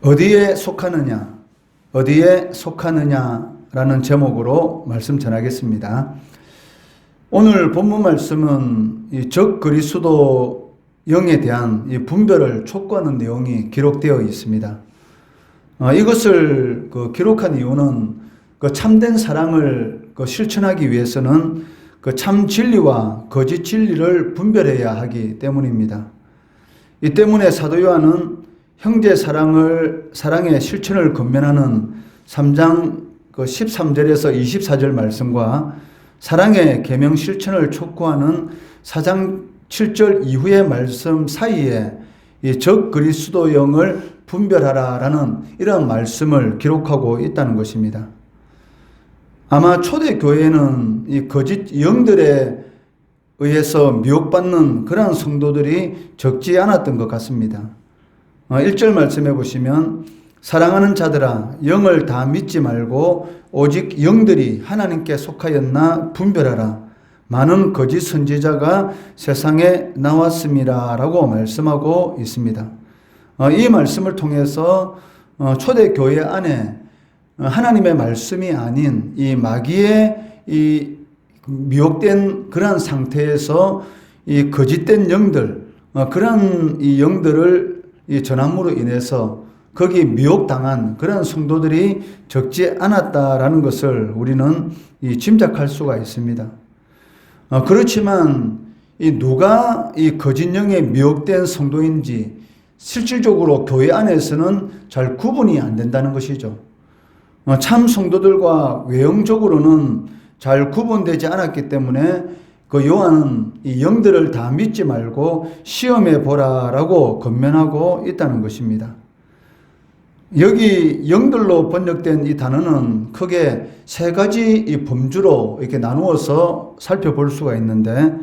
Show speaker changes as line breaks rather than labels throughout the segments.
어디에 속하느냐, 어디에 속하느냐라는 제목으로 말씀 전하겠습니다. 오늘 본문 말씀은 이 적그리스도 영에 대한 이 분별을 촉구하는 내용이 기록되어 있습니다. 이것을 기록한 이유는 참된 사랑을 실천하기 위해서는 참 진리와 거짓 진리를 분별해야 하기 때문입니다. 이 때문에 사도 요한은 형제 사랑의 실천을 권면하는 3장 13절에서 24절 말씀과 사랑의 계명 실천을 촉구하는 4장 7절 이후의 말씀 사이에 이 적그리스도 영을 분별하라라는 이런 말씀을 기록하고 있다는 것입니다. 아마 초대교회는 이 거짓 영들에 의해서 미혹받는 그러한 성도들이 적지 않았던 것 같습니다. 1절 말씀해 보시면 사랑하는 자들아 영을 다 믿지 말고 오직 영들이 하나님께 속하였나 분별하라. 많은 거짓 선지자가 세상에 나왔습니다 라고 말씀하고 있습니다. 이 말씀을 통해서 초대교회 안에 하나님의 말씀이 아닌 이 마귀의 이 미혹된 그러한 상태에서 이 거짓된 영들, 그러한 이 영들을 이 전함으로 인해서 거기 미혹당한 그런 성도들이 적지 않았다라는 것을 우리는 짐작할 수가 있습니다. 그렇지만 누가 이 거짓 영에 미혹된 성도인지 실질적으로 교회 안에서는 잘 구분이 안 된다는 것이죠. 참 성도들과 외형적으로는 잘 구분되지 않았기 때문에 요한은 이 영들을 다 믿지 말고 시험해 보라라고 권면하고 있다는 것입니다. 여기 영들로 번역된 이 단어는 크게 세 가지 이 범주로 이렇게 나누어서 살펴볼 수가 있는데,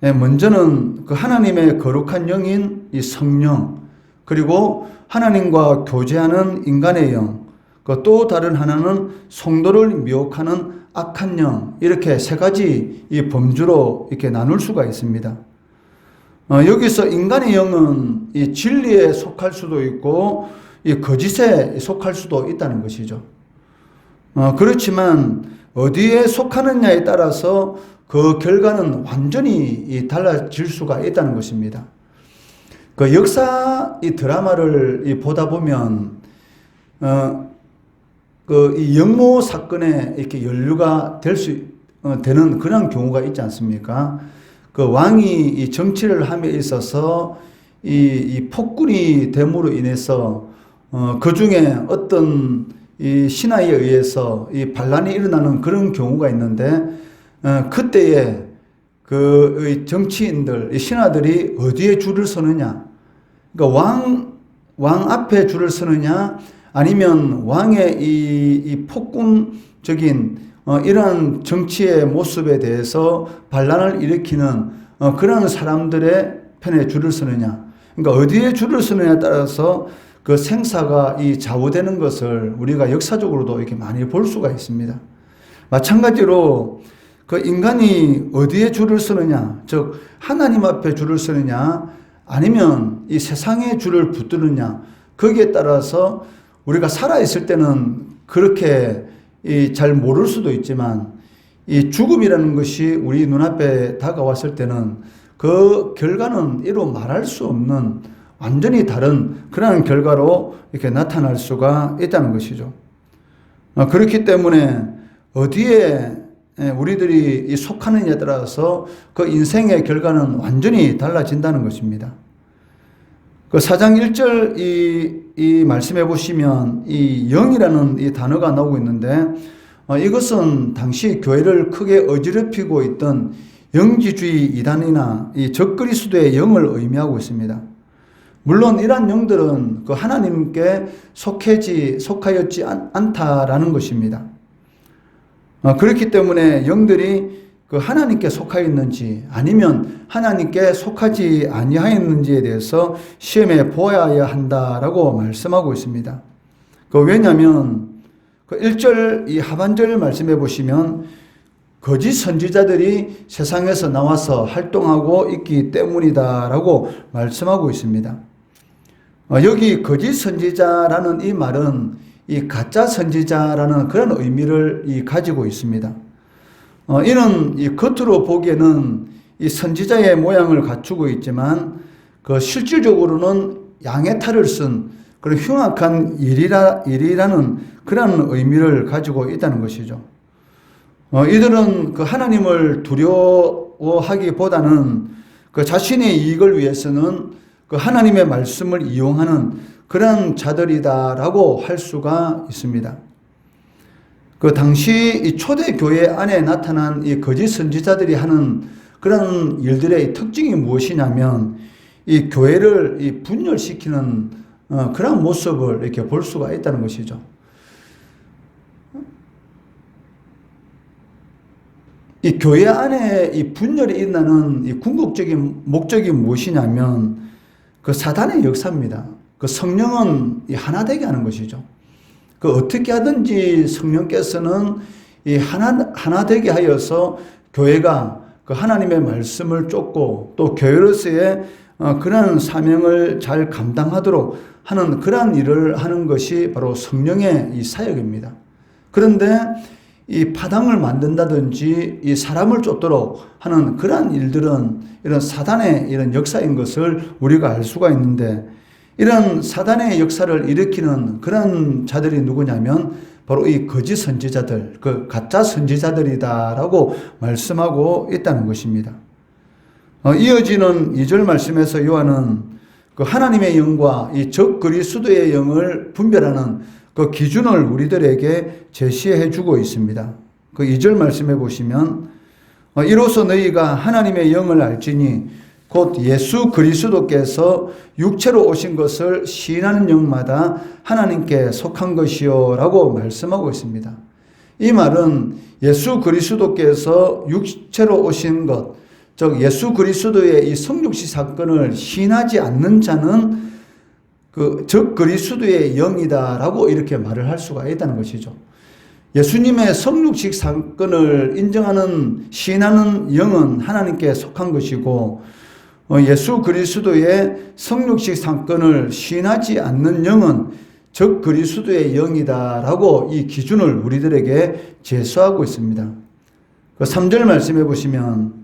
먼저는 하나님의 거룩한 영인 이 성령, 그리고 하나님과 교제하는 인간의 영, 또 다른 하나는 성도를 미혹하는 악한 영, 이렇게 세 가지 이 범주로 이렇게 나눌 수가 있습니다. 여기서 인간의 영은 이 진리에 속할 수도 있고 이 거짓에 속할 수도 있다는 것이죠. 그렇지만 어디에 속하느냐에 따라서 그 결과는 완전히 달라질 수가 있다는 것입니다. 역사 이 드라마를 보다 보면 이 영모 사건에 이렇게 연루가 되는 그런 경우가 있지 않습니까? 왕이 이 정치를 함에 있어서 이 폭군이 됨으로 인해서 그 중에 어떤 이 신하에 의해서 이 반란이 일어나는 그런 경우가 있는데, 그때에 그 정치인들, 이 신하들이 어디에 줄을 서느냐? 그러니까 왕 앞에 줄을 서느냐? 아니면 왕의 이 폭군적인 이러한 정치의 모습에 대해서 반란을 일으키는 그런 사람들의 편에 줄을 서느냐. 그러니까 어디에 줄을 서느냐에 따라서 그 생사가 이 좌우되는 것을 우리가 역사적으로도 이렇게 많이 볼 수가 있습니다. 마찬가지로 그 인간이 어디에 줄을 서느냐, 즉 하나님 앞에 줄을 서느냐, 아니면 이 세상에 줄을 붙드느냐, 거기에 따라서 우리가 살아있을 때는 그렇게 잘 모를 수도 있지만 이 죽음이라는 것이 우리 눈앞에 다가왔을 때는 그 결과는 이루 말할 수 없는 완전히 다른 그런 결과로 이렇게 나타날 수가 있다는 것이죠. 그렇기 때문에 어디에 우리들이 속하느냐에 따라서 그 인생의 결과는 완전히 달라진다는 것입니다. 그 4장 1절 이 말씀해 보시면 이 영이라는 이 단어가 나오고 있는데, 이것은 당시 교회를 크게 어지럽히고 있던 영지주의 이단이나 이 적그리스도의 영을 의미하고 있습니다. 물론 이러한 영들은 그 하나님께 속하였지 않다라는 것입니다. 그렇기 때문에 영들이 그 하나님께 속하였는지 아니면 하나님께 속하지 아니하였는지에 대해서 시험해 보아야 한다라고 말씀하고 있습니다. 왜냐하면 그 1절 이 하반절 말씀해 보시면 거짓 선지자들이 세상에서 나와서 활동하고 있기 때문이다라고 말씀하고 있습니다. 여기 거짓 선지자라는 이 말은 이 가짜 선지자라는 그런 의미를 가지고 있습니다. 이는 이 겉으로 보기에는 이 선지자의 모양을 갖추고 있지만 그 실질적으로는 양의 탈을 쓴 그런 흉악한 일이라는 그런 의미를 가지고 있다는 것이죠. 이들은 그 하나님을 두려워하기보다는 그 자신의 이익을 위해서는 그 하나님의 말씀을 이용하는 그런 자들이다라고 할 수가 있습니다. 그 당시 이 초대교회 안에 나타난 이 거짓 선지자들이 하는 그런 일들의 특징이 무엇이냐면 이 교회를 이 분열시키는 그런 모습을 이렇게 볼 수가 있다는 것이죠. 이 교회 안에 이 분열이 일어나는 이 궁극적인 목적이 무엇이냐면 그 사단의 역사입니다. 그 성령은 이 하나 되게 하는 것이죠. 그 어떻게 하든지 성령께서는 이 하나 되게 하여서 교회가 그 하나님의 말씀을 쫓고 또 교회로서의 그런 사명을 잘 감당하도록 하는 그러한 일을 하는 것이 바로 성령의 이 사역입니다. 그런데 이 파당을 만든다든지 이 사람을 쫓도록 하는 그러한 일들은 이런 사단의 이런 역사인 것을 우리가 알 수가 있는데, 이런 사단의 역사를 일으키는 그런 자들이 누구냐면 바로 이 거짓 선지자들, 그 가짜 선지자들이다라고 말씀하고 있다는 것입니다. 이어지는 2절 말씀에서 요한은 그 하나님의 영과 이 적 그리스도의 영을 분별하는 그 기준을 우리들에게 제시해 주고 있습니다. 그 2절 말씀해 보시면 이로써 너희가 하나님의 영을 알지니 곧 예수 그리스도께서 육체로 오신 것을 시인하는 영마다 하나님께 속한 것이요 라고 말씀하고 있습니다. 이 말은 예수 그리스도께서 육체로 오신 것, 즉 예수 그리스도의 이 성육시 사건을 시인하지 않는 자는 그 적 그리스도의 영이다라고 이렇게 말을 할 수가 있다는 것이죠. 예수님의 성육식 사건을 인정하는 시인하는 영은 하나님께 속한 것이고, 예수 그리스도의 성육식 사건을 시인하지 않는 영은 적 그리스도의 영이다라고 이 기준을 우리들에게 제시하고 있습니다. 그 3절 말씀해 보시면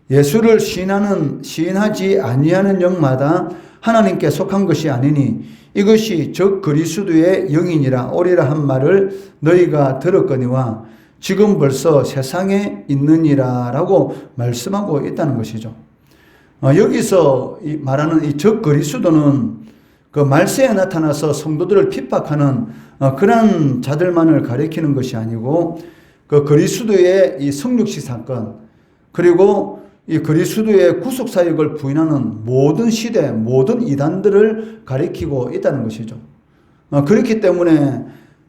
예수를 시인하지 아니하는 영마다 하나님께 속한 것이 아니니 이것이 적 그리스도의 영이니라 오리라 한 말을 너희가 들었거니와 지금 벌써 세상에 있느니라 라고 말씀하고 있다는 것이죠. 여기서 말하는 이 적 그리스도는 그 말세에 나타나서 성도들을 핍박하는 그런 자들만을 가리키는 것이 아니고 그 그리스도의 이 성육시 사건, 그리고 이 그리스도의 구속사역을 부인하는 모든 시대, 모든 이단들을 가리키고 있다는 것이죠. 그렇기 때문에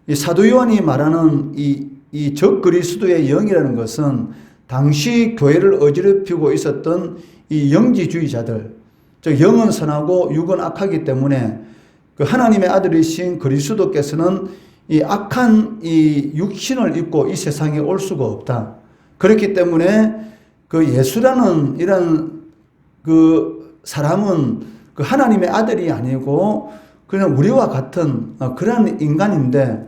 이 사도 요한이 말하는 이 적 그리스도의 영이라는 것은 당시 교회를 어지럽히고 있었던 이 영지주의자들, 즉 영은 선하고 육은 악하기 때문에 그 하나님의 아들이신 그리스도께서는 이 악한 이 육신을 입고 이 세상에 올 수가 없다. 그렇기 때문에 그 예수라는 이런 그 사람은 그 하나님의 아들이 아니고 그냥 우리와 같은 그런 인간인데,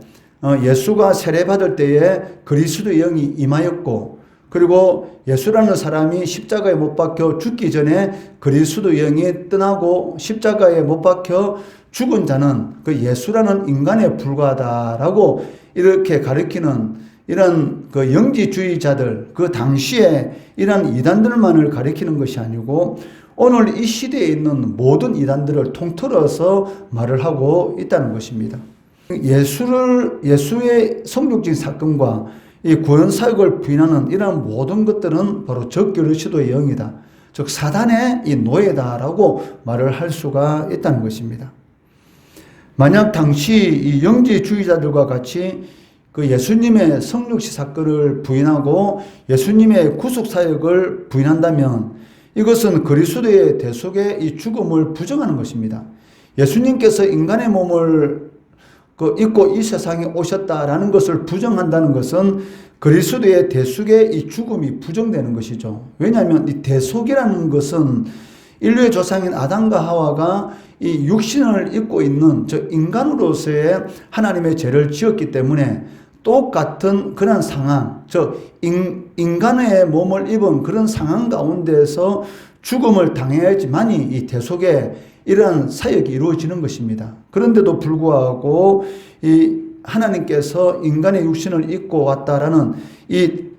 예수가 세례받을 때에 그리스도의 영이 임하였고, 그리고 예수라는 사람이 십자가에 못 박혀 죽기 전에 그리스도의 영이 떠나고 십자가에 못 박혀 죽은 자는 그 예수라는 인간에 불과하다라고 이렇게 가리키는 이런 그 영지주의자들, 그 당시에 이런 이단들만을 가리키는 것이 아니고 오늘 이 시대에 있는 모든 이단들을 통틀어서 말을 하고 있다는 것입니다. 예수의 성육신 사건과 이 구원 사역을 부인하는 이러한 모든 것들은 바로 적 그리스도의 영이다, 즉 사단의 이 노예다라고 말을 할 수가 있다는 것입니다. 만약 당시 이 영지주의자들과 같이 그 예수님의 성육시 사건을 부인하고 예수님의 구속사역을 부인한다면 이것은 그리스도의 대속의 이 죽음을 부정하는 것입니다. 예수님께서 인간의 몸을 입고 이 세상에 오셨다라는 것을 부정한다는 것은 그리스도의 대속의 이 죽음이 부정되는 것이죠. 왜냐하면 이 대속이라는 것은 인류의 조상인 아담과 하와가 이 육신을 입고 있는 저 인간으로서의 하나님의 죄를 지었기 때문에 똑같은 그런 상황, 인간의 몸을 입은 그런 상황 가운데서 죽음을 당해야지만이 이 대속의 이러한 사역이 이루어지는 것입니다. 그런데도 불구하고 이 하나님께서 인간의 육신을 입고 왔다라는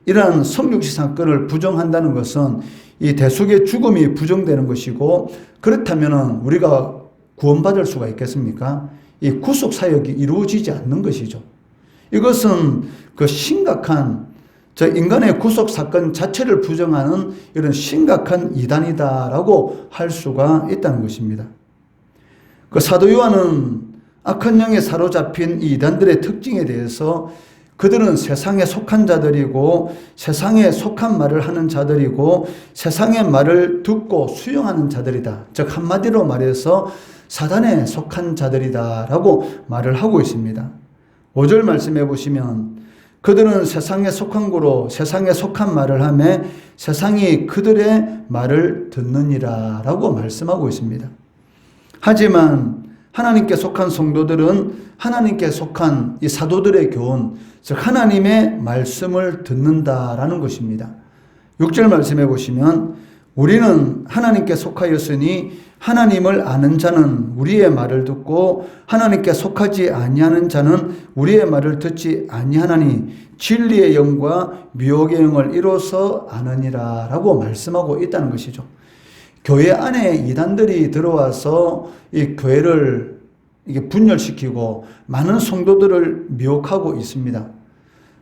이러한 성육신 사건을 부정한다는 것은 이 대속의 죽음이 부정되는 것이고, 그렇다면 우리가 구원받을 수가 있겠습니까? 이 구속 사역이 이루어지지 않는 것이죠. 이것은 그 심각한 인간의 구속 사건 자체를 부정하는 이런 심각한 이단이다라고 할 수가 있다는 것입니다. 그 사도 요한은 악한 영에 사로잡힌 이 이단들의 특징에 대해서 그들은 세상에 속한 자들이고 세상에 속한 말을 하는 자들이고 세상의 말을 듣고 수용하는 자들이다. 즉 한마디로 말해서 사단에 속한 자들이다라고 말을 하고 있습니다. 5절 말씀해 보시면 그들은 세상에 속한 고로 세상에 속한 말을 하며 세상이 그들의 말을 듣느니라 라고 말씀하고 있습니다. 하지만 하나님께 속한 성도들은 하나님께 속한 이 사도들의 교훈, 즉 하나님의 말씀을 듣는다라는 것입니다. 6절 말씀해 보시면 우리는 하나님께 속하였으니 하나님을 아는 자는 우리의 말을 듣고 하나님께 속하지 아니하는 자는 우리의 말을 듣지 아니하나니 진리의 영과 미혹의 영을 이로써 아느니라 라고 말씀하고 있다는 것이죠. 교회 안에 이단들이 들어와서 이 교회를 이게 분열시키고 많은 성도들을 미혹하고 있습니다.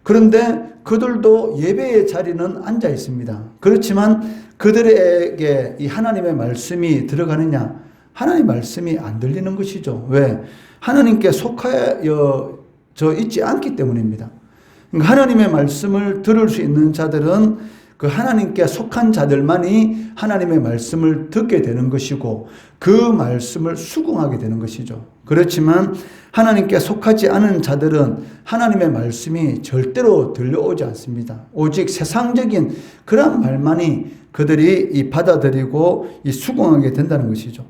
그런데 그들도 예배의 자리는 앉아 있습니다. 그렇지만 그들에게 이 하나님의 말씀이 들어가느냐? 하나님의 말씀이 안 들리는 것이죠. 왜? 하나님께 속하여 있지 않기 때문입니다. 그러니까 하나님의 말씀을 들을 수 있는 자들은 그 하나님께 속한 자들만이 하나님의 말씀을 듣게 되는 것이고 그 말씀을 수긍하게 되는 것이죠. 그렇지만 하나님께 속하지 않은 자들은 하나님의 말씀이 절대로 들려오지 않습니다. 오직 세상적인 그런 말만이 그들이 받아들이고 수긍하게 된다는 것이죠.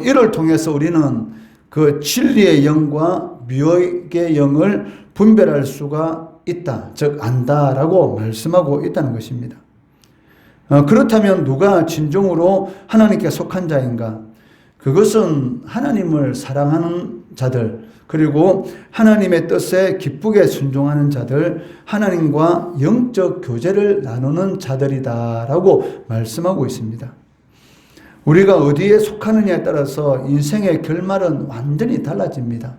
이를 통해서 우리는 그 진리의 영과 미혹의 영을 분별할 수가 있다, 즉 안다라고 말씀하고 있다는 것입니다. 그렇다면 누가 진정으로 하나님께 속한 자인가? 그것은 하나님을 사랑하는 자들, 그리고 하나님의 뜻에 기쁘게 순종하는 자들, 하나님과 영적 교제를 나누는 자들이다라고 말씀하고 있습니다. 우리가 어디에 속하느냐에 따라서 인생의 결말은 완전히 달라집니다.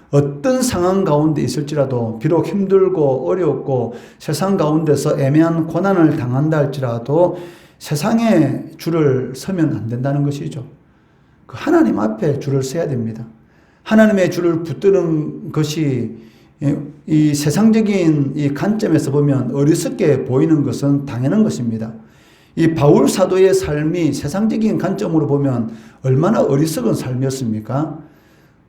어떤 상황 가운데 있을지라도 비록 힘들고 어렵고 세상 가운데서 애매한 고난을 당한다 할지라도 세상에 줄을 서면 안 된다는 것이죠. 하나님 앞에 줄을 서야 됩니다. 하나님의 줄을 붙드는 것이 이 세상적인 이 관점에서 보면 어리석게 보이는 것은 당연한 것입니다. 이 바울 사도의 삶이 세상적인 관점으로 보면 얼마나 어리석은 삶이었습니까?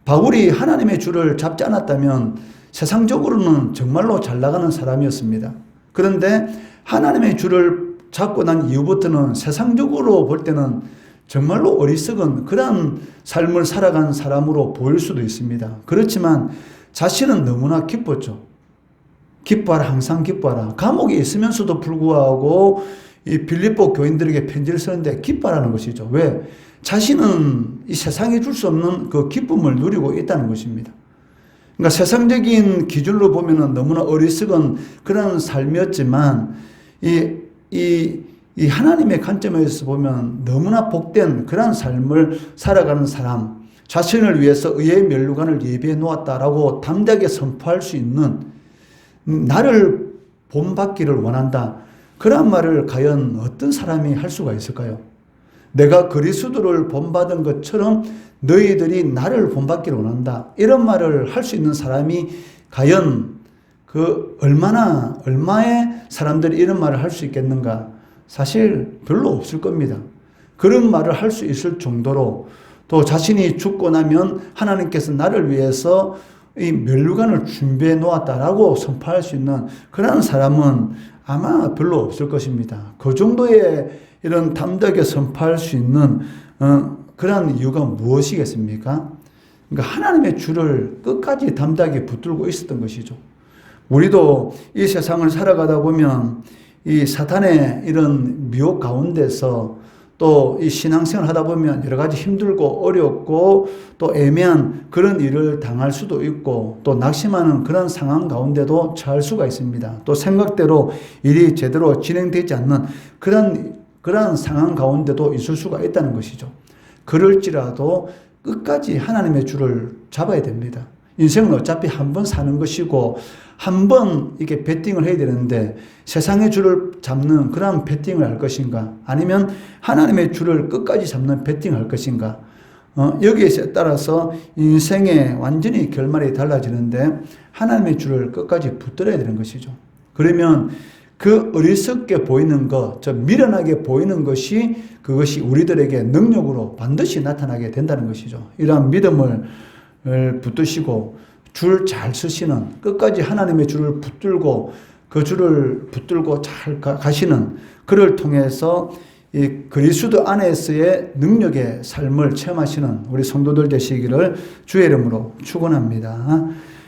바울이 하나님의 줄을 잡지 않았다면 세상적으로는 정말로 잘 나가는 사람이었습니다. 그런데 하나님의 줄을 잡고 난 이후부터는 세상적으로 볼 때는 정말로 어리석은 그런 삶을 살아간 사람으로 보일 수도 있습니다. 그렇지만 자신은 너무나 기뻤죠. 기뻐하라, 항상 기뻐하라. 감옥에 있으면서도 불구하고 이 빌립보 교인들에게 편지를 쓰는데 기뻐하라는 것이죠. 왜? 자신은 이 세상에 줄 수 없는 그 기쁨을 누리고 있다는 것입니다. 그러니까 세상적인 기준으로 보면은 너무나 어리석은 그런 삶이었지만 이 하나님의 관점에서 보면 너무나 복된 그런 삶을 살아가는 사람, 자신을 위해서 의의 면류관을 예비해 놓았다라고 담대하게 선포할 수 있는, 나를 본받기를 원한다, 그런 말을 과연 어떤 사람이 할 수가 있을까요? 내가 그리스도를 본받은 것처럼 너희들이 나를 본받기를 원한다, 이런 말을 할 수 있는 사람이 과연 얼마의 사람들이 이런 말을 할 수 있겠는가? 사실 별로 없을 겁니다. 그런 말을 할 수 있을 정도로, 또 자신이 죽고 나면 하나님께서 나를 위해서 이 면류관을 준비해 놓았다라고 선포할 수 있는 그런 사람은 아마 별로 없을 것입니다. 그 정도의 이런 담대하게 선포할 수 있는 그러한 이유가 무엇이겠습니까? 그러니까 하나님의 줄을 끝까지 담대하게 붙들고 있었던 것이죠. 우리도 이 세상을 살아가다 보면 이 사탄의 이런 미혹 가운데서 또 이 신앙생활 하다 보면 여러 가지 힘들고 어렵고 또 애매한 그런 일을 당할 수도 있고 또 낙심하는 그런 상황 가운데도 처할 수가 있습니다. 또 생각대로 일이 제대로 진행되지 않는 그런 상황 가운데도 있을 수가 있다는 것이죠. 그럴지라도 끝까지 하나님의 줄을 잡아야 됩니다. 인생은 어차피 한 번 사는 것이고 한 번 이렇게 베팅을 해야 되는데 세상의 줄을 잡는 그런 베팅을 할 것인가 아니면 하나님의 줄을 끝까지 잡는 베팅을 할 것인가 여기에 따라서 인생의 완전히 결말이 달라지는데 하나님의 줄을 끝까지 붙들어야 되는 것이죠. 그러면 그 어리석게 보이는 것, 미련하게 보이는 것이 그것이 우리들에게 능력으로 반드시 나타나게 된다는 것이죠. 이러한 믿음을 붙드시고 줄 잘 쓰시는 끝까지 하나님의 줄을 붙들고 그 줄을 붙들고 잘 가시는 그를 통해서 이 그리스도 안에서의 능력의 삶을 체험하시는 우리 성도들 되시기를 주의 이름으로 축원합니다.